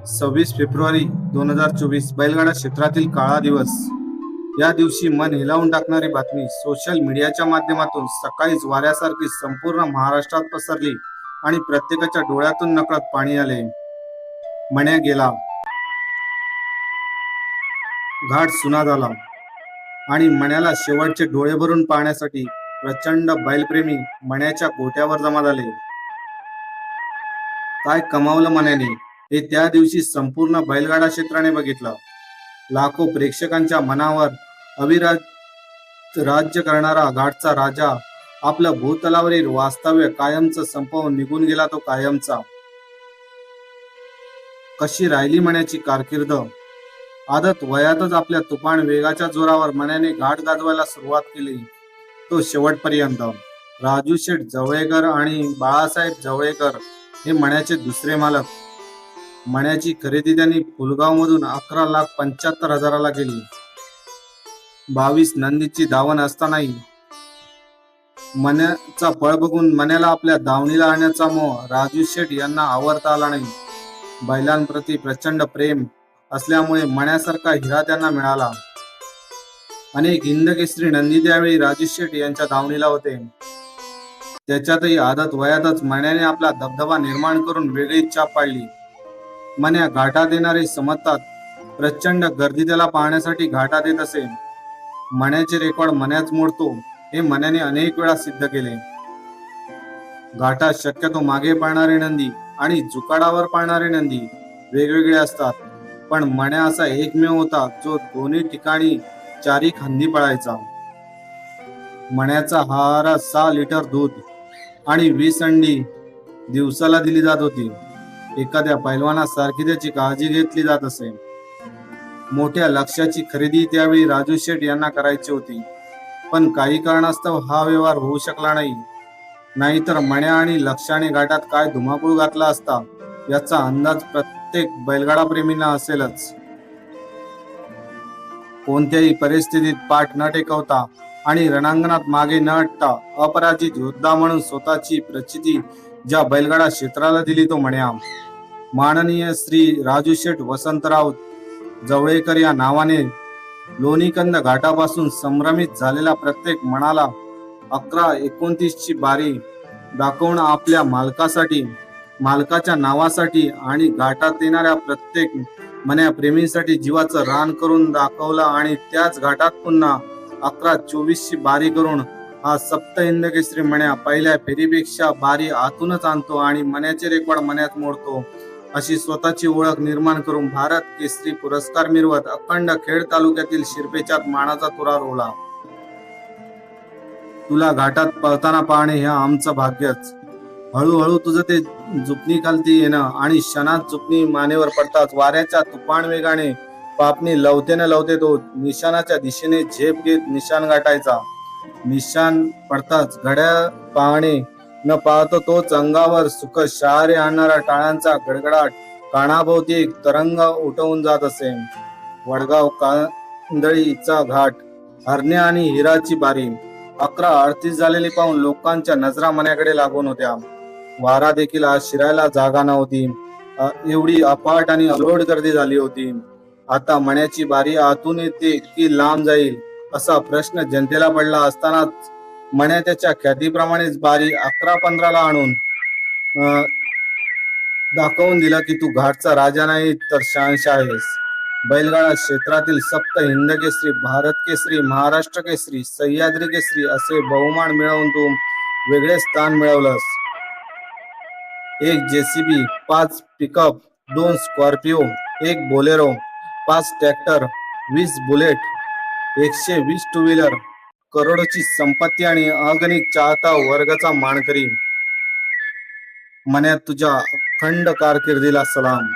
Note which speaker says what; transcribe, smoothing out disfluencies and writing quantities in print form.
Speaker 1: 26 February 2024 बैलगाडा क्षेत्रातील काळा दिवस. या दिवशी मन हेलावून टाकणारी बातमी सोशल मीडियाच्या माध्यमातून सकाळीच वाऱ्यासारखी संपूर्ण महाराष्ट्रात पसरली आणि प्रत्येकाच्या डोळ्यातून नकळत पाणी आले. मण्या गेला, घाट सुना झाला आणि मण्याला शेवटचे डोळे भरून पाहण्यासाठी प्रचंड बैलप्रेमी मण्याच्या गोट्यावर जमा झाले. काय कमावलं मण्याने हे त्या दिवशी संपूर्ण बैलगाडा क्षेत्राने बघितलं. लाखो प्रेक्षकांच्या मनावर अविरत राज्य करणारा घाटचा राजा आपलं भूतलावरील वास्तव्य कायमचं संपवून निघून गेला तो कायमचा. कशी राहिली मण्याची कारकीर्द. आदत वयातच आपल्या तुफान वेगाच्या जोरावर मण्याने घाट गाजवायला सुरुवात केली, तो शेवटपर्यंत. राजू शेठ जवळेकर आणि बाळासाहेब जवळेकर हे मण्याचे दुसरे मालक. मण्याची खरेदी त्यांनी फुलगाव मधून 11,75,000ला केली. 22 नंदीची दावण असतानाही मण्याचा पळ बघून मण्याला आपल्या दावणीला आणण्याचा मोह राजू शेठ यांना आवरता आला नाही. बैलांप्रती प्रचंड प्रेम असल्यामुळे मण्यासारखा हिरा त्यांना मिळाला. अनेक हिंदकेसरी नंदी त्यावेळी राजू शेठ यांच्या दावणीला होते. त्याच्यातही आदत वयातच मण्याने आपला दबदबा निर्माण करून वेगळी छाप पाडली. मण्या घाटात येणारे समजतात. प्रचंड गर्दी त्याला पाहण्यासाठी घाटात येत असे. मण्याचे रेकॉर्ड मण्याच मोडतो हे मण्याने अनेक वेळा सिद्ध केले. घाटात शक्यतो मागे पाळणारे नंदी आणि जुकाडावर पाळणारे नंदी वेगवेगळे असतात, पण मण्या असा एकमेव होता जो दोन्ही ठिकाणी चारी खांदी पळायचा. मण्याचा आहारात 6 लिटर दूध आणि 20 अंडी दिवसाला दिली जात होती. एखाद्या पैलवानासारखी त्याची काळजी घेतली जात असे. मोठ्या लक्ष्याची खरेदी त्यावेळी राजू शेठ यांना करायची होती, पण काही कारणास्तव हा व्यवहार होऊ शकला नाही. नाहीतर मण्या आणि लक्ष्याने घाटात काय धुमाकूळ घातला असता याचा अंदाज प्रत्येक बैलगाडा प्रेमींना असेलच. कोणत्याही परिस्थितीत पाठ न टेकवता आणि रणांगणात मागे न हटता अपराजित योद्धा म्हणून स्वतःची प्रचिती ज्या बैलगाडा क्षेत्राला दिली तो मण्या. माननीय श्री राजू शेठ वसंतराव जवळेकर या नावाने लोणीकंद घाटापासून संभ्रमित झालेल्या प्रत्येक मनाला 11-29 ची बारी दाखवून आपल्या मालकासाठी, मालकाच्या नावासाठी आणि घाटात येणाऱ्या प्रत्येक मण्या प्रेमींसाठी जीवाचं रान करून दाखवला. आणि त्याच घाटात पुन्हा 11-24 ची बारी करून हा सप्त हिंदकेसरी मण्या पहिल्या फेरीपेक्षा बारी आतूनच आणतो आणि मण्याचे रेकॉर्ड मण्यात मोडतो अशी स्वतःची ओळख निर्माण करून भारत केसरी पुरस्कार मिळवत अखंड खेड तालुक्यातील शिरपेचात मानाचा तुरा रोवला. तुला घाटात पळताना पाहणे हे आमचं भाग्यच. हळूहळू तुझं ते जुपणी खालती येणं आणि क्षणात जुपणी मानेवर पडताच वाऱ्याच्या तुफान वेगाने पापणी लवतेने लवते तो निशाणाच्या दिशेने झेप घेत निशाण गाठायचा. निशाण पडताच घड्याळ पाहणे न पाहतो तोच अंगावर सुख शहारे आणणारा टाळ्यांचा गडगडाट कानाभोवती एक तरंग उठवून जात असे. वडगाव कांदळीचा घाट, हरणे आणि हिराची बारी 11:38 झालेली पाहून लोकांच्या नजरा मण्याकडे लागून होत्या. वारा देखील आज शिरायला जागा नव्हती, एवढी अफाट आणि अलोड गर्दी झाली होती. आता मण्याची बारी आतून येते की लांब जाईल असा प्रश्न जनतेला पडला असतानाच मण्या त्याच्या ख्यातीप्रमाणेच बारी 11:15ला आणून दाखवून दिला की तू घाटचा राजा नाही तर शहानशाह आहेस. बैलगाडा क्षेत्रातील सप्त हिंदकेसरी, भारत केसरी, महाराष्ट्र केसरी, सह्याद्री केसरी असे बहुमान मिळवून तू वेगळे स्थान मिळवलंस. 1 JCB, 5 pickup, 2 Scorpio, 1 Bolero, 5 tractor, 20 Bullet, 120 two wheeler, करोडोची संपत्ती आणि अगणित चाहता वर्गाचा मानकरी. मन्या तुझ्या अखंड कारकिर्दीला सलाम.